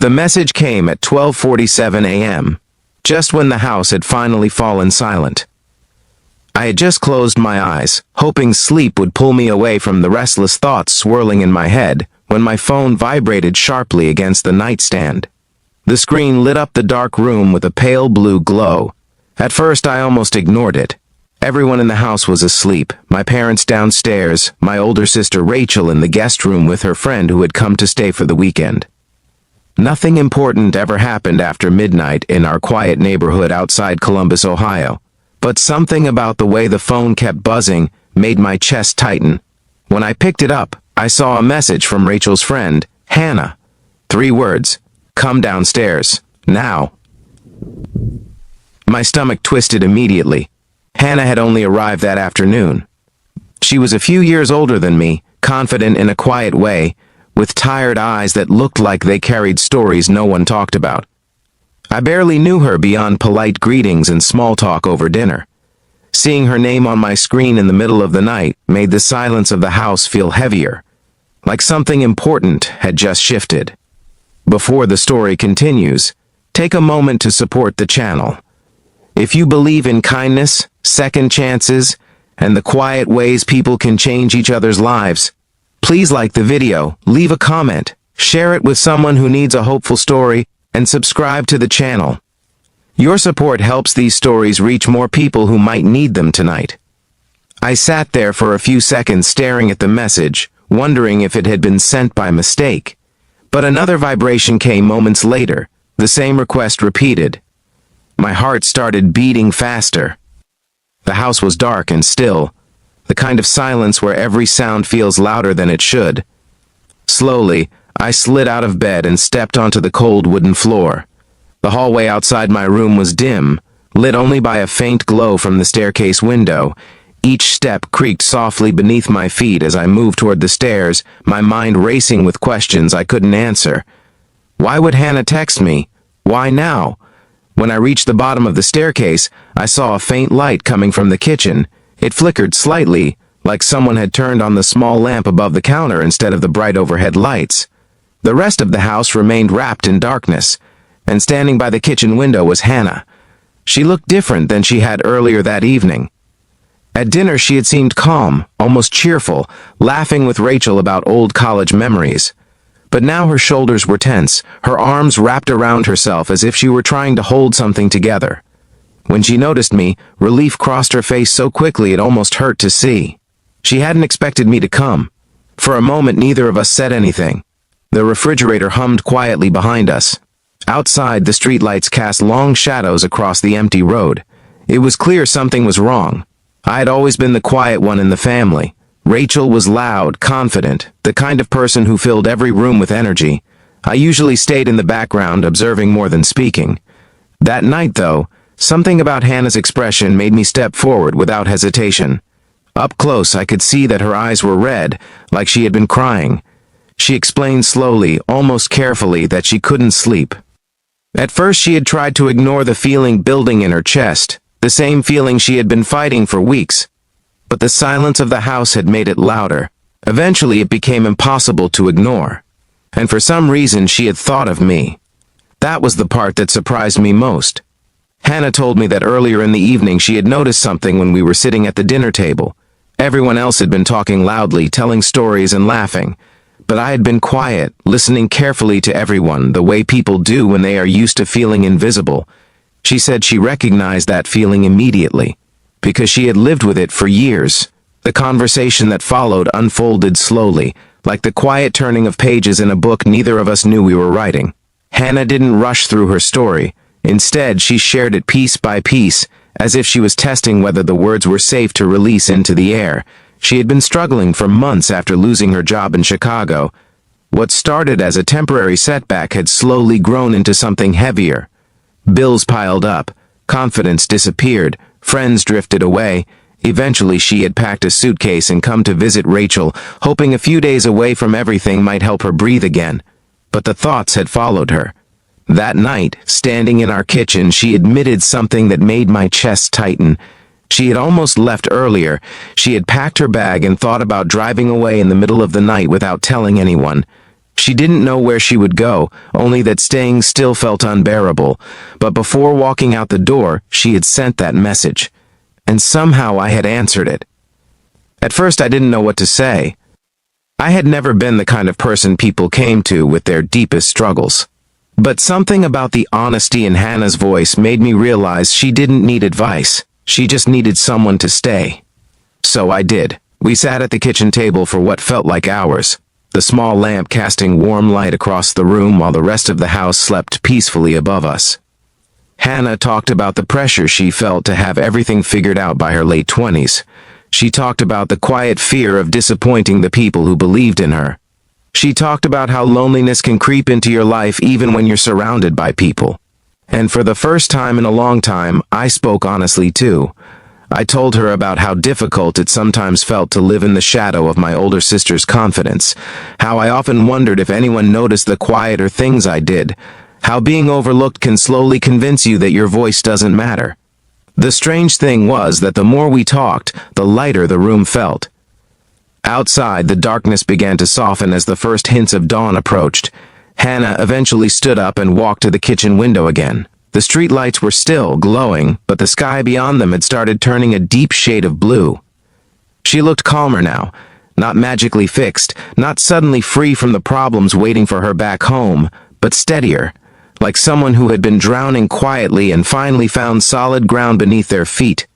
The message came at 12:47 a.m., just when the house had finally fallen silent. I had just closed my eyes, hoping sleep would pull me away from the restless thoughts swirling in my head, when my phone vibrated sharply against the nightstand. The screen lit up the dark room with a pale blue glow. At first, I almost ignored it. Everyone in the house was asleep, my parents downstairs, my older sister Rachel in the guest room with her friend who had come to stay for the weekend. Nothing important ever happened after midnight in our quiet neighborhood outside Columbus, Ohio. But something about the way the phone kept buzzing made my chest tighten. When I picked it up, I saw a message from Rachel's friend, Hannah. 3 words, "Come downstairs, now." My stomach twisted immediately. Hannah had only arrived that afternoon. She was a few years older than me, confident in a quiet way, with tired eyes that looked like they carried stories no one talked about. I barely knew her beyond polite greetings and small talk over dinner. Seeing her name on my screen in the middle of the night made the silence of the house feel heavier, like something important had just shifted. Before the story continues, take a moment to support the channel. If you believe in kindness, second chances, and the quiet ways people can change each other's lives, please like the video, leave a comment, share it with someone who needs a hopeful story, and subscribe to the channel. Your support helps these stories reach more people who might need them tonight. I sat there for a few seconds staring at the message, wondering if it had been sent by mistake. But another vibration came moments later, the same request repeated. My heart started beating faster. The house was dark and still, the kind of silence where every sound feels louder than it should. Slowly, I slid out of bed and stepped onto the cold wooden floor. The hallway outside my room was dim, lit only by a faint glow from the staircase window. Each step creaked softly beneath my feet as I moved toward the stairs, my mind racing with questions I couldn't answer. Why would Hannah text me? Why now? When I reached the bottom of the staircase, I saw a faint light coming from the kitchen. It flickered slightly, like someone had turned on the small lamp above the counter instead of the bright overhead lights. The rest of the house remained wrapped in darkness, and standing by the kitchen window was Hannah. She looked different than she had earlier that evening. At dinner she had seemed calm, almost cheerful, laughing with Rachel about old college memories. But now her shoulders were tense, her arms wrapped around herself as if she were trying to hold something together. When she noticed me, relief crossed her face so quickly it almost hurt to see. She hadn't expected me to come. For a moment neither of us said anything. The refrigerator hummed quietly behind us. Outside, the streetlights cast long shadows across the empty road. It was clear something was wrong. I had always been the quiet one in the family. Rachel was loud, confident, the kind of person who filled every room with energy. I usually stayed in the background, observing more than speaking. That night, though, something about Hannah's expression made me step forward without hesitation. Up close, I could see that her eyes were red, like she had been crying. She explained slowly, almost carefully, that she couldn't sleep. At first she had tried to ignore the feeling building in her chest, the same feeling she had been fighting for weeks. But the silence of the house had made it louder. Eventually it became impossible to ignore. And for some reason she had thought of me. That was the part that surprised me most. Hannah told me that earlier in the evening she had noticed something when we were sitting at the dinner table. Everyone else had been talking loudly, telling stories and laughing. But I had been quiet, listening carefully to everyone, the way people do when they are used to feeling invisible. She said she recognized that feeling immediately, because she had lived with it for years. The conversation that followed unfolded slowly, like the quiet turning of pages in a book neither of us knew we were writing. Hannah didn't rush through her story. Instead, she shared it piece by piece, as if she was testing whether the words were safe to release into the air. She had been struggling for months after losing her job in Chicago. What started as a temporary setback had slowly grown into something heavier. Bills piled up, confidence disappeared, friends drifted away. Eventually she had packed a suitcase and come to visit Rachel, hoping a few days away from everything might help her breathe again. But the thoughts had followed her. That night, standing in our kitchen, she admitted something that made my chest tighten. She had almost left earlier. She had packed her bag and thought about driving away in the middle of the night without telling anyone. She didn't know where she would go, only that staying still felt unbearable. But before walking out the door, she had sent that message. And somehow I had answered it. At first I didn't know what to say. I had never been the kind of person people came to with their deepest struggles. But something about the honesty in Hannah's voice made me realize she didn't need advice. She just needed someone to stay. So I did. We sat at the kitchen table for what felt like hours, the small lamp casting warm light across the room while the rest of the house slept peacefully above us. Hannah talked about the pressure she felt to have everything figured out by her late 20s. She talked about the quiet fear of disappointing the people who believed in her. She talked about how loneliness can creep into your life even when you're surrounded by people. And for the first time in a long time, I spoke honestly too. I told her about how difficult it sometimes felt to live in the shadow of my older sister's confidence, how I often wondered if anyone noticed the quieter things I did, how being overlooked can slowly convince you that your voice doesn't matter. The strange thing was that the more we talked, the lighter the room felt. Outside, the darkness began to soften as the first hints of dawn approached. Hannah eventually stood up and walked to the kitchen window again. The street lights were still glowing, but the sky beyond them had started turning a deep shade of blue. She looked calmer now, not magically fixed, not suddenly free from the problems waiting for her back home, but steadier, like someone who had been drowning quietly and finally found solid ground beneath their feet.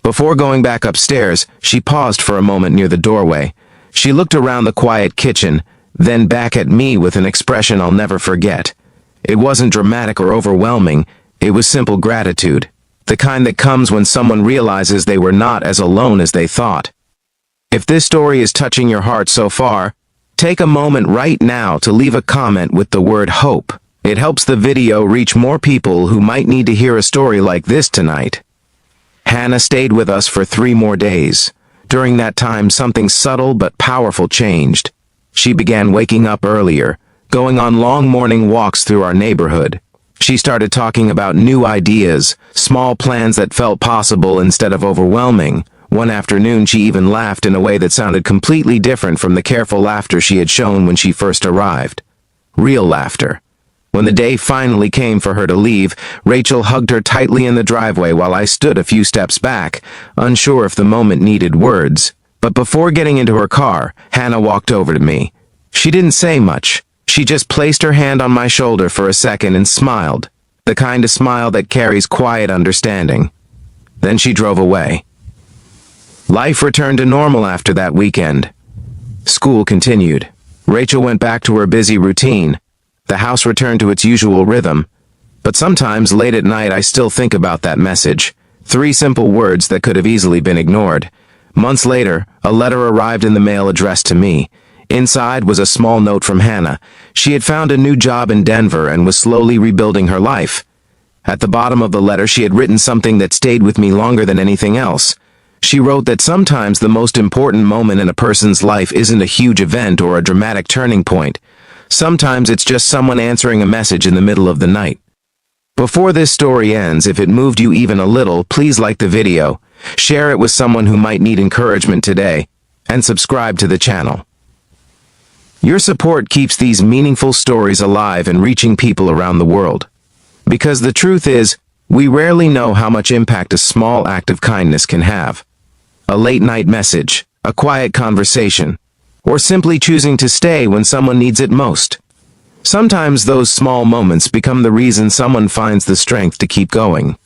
Before going back upstairs, she paused for a moment near the doorway. She looked around the quiet kitchen, then back at me with an expression I'll never forget. It wasn't dramatic or overwhelming, it was simple gratitude, the kind that comes when someone realizes they were not as alone as they thought. If this story is touching your heart so far, take a moment right now to leave a comment with the word hope. It helps the video reach more people who might need to hear a story like this tonight. Hannah stayed with us for 3 more days. During that time, something subtle but powerful changed. She began waking up earlier, going on long morning walks through our neighborhood. She started talking about new ideas, small plans that felt possible instead of overwhelming. One afternoon, she even laughed in a way that sounded completely different from the careful laughter she had shown when she first arrived. Real laughter. When the day finally came for her to leave, Rachel hugged her tightly in the driveway while I stood a few steps back, unsure if the moment needed words. But before getting into her car, Hannah walked over to me. She didn't say much. She just placed her hand on my shoulder for a second and smiled, the kind of smile that carries quiet understanding. Then she drove away. Life returned to normal after that weekend. School continued. Rachel went back to her busy routine. The house returned to its usual rhythm. But sometimes late at night I still think about that message. 3 simple words that could have easily been ignored. Months later, a letter arrived in the mail addressed to me. Inside was a small note from Hannah. She had found a new job in Denver and was slowly rebuilding her life. At the bottom of the letter, she had written something that stayed with me longer than anything else. She wrote that sometimes the most important moment in a person's life isn't a huge event or a dramatic turning point. Sometimes it's just someone answering a message in the middle of the night. Before this story ends, if it moved you even a little, please like the video, share it with someone who might need encouragement today, and subscribe to the channel. Your support keeps these meaningful stories alive and reaching people around the world. Because the truth is, we rarely know how much impact a small act of kindness can have. A late-night message, a quiet conversation, or simply choosing to stay when someone needs it most. Sometimes those small moments become the reason someone finds the strength to keep going.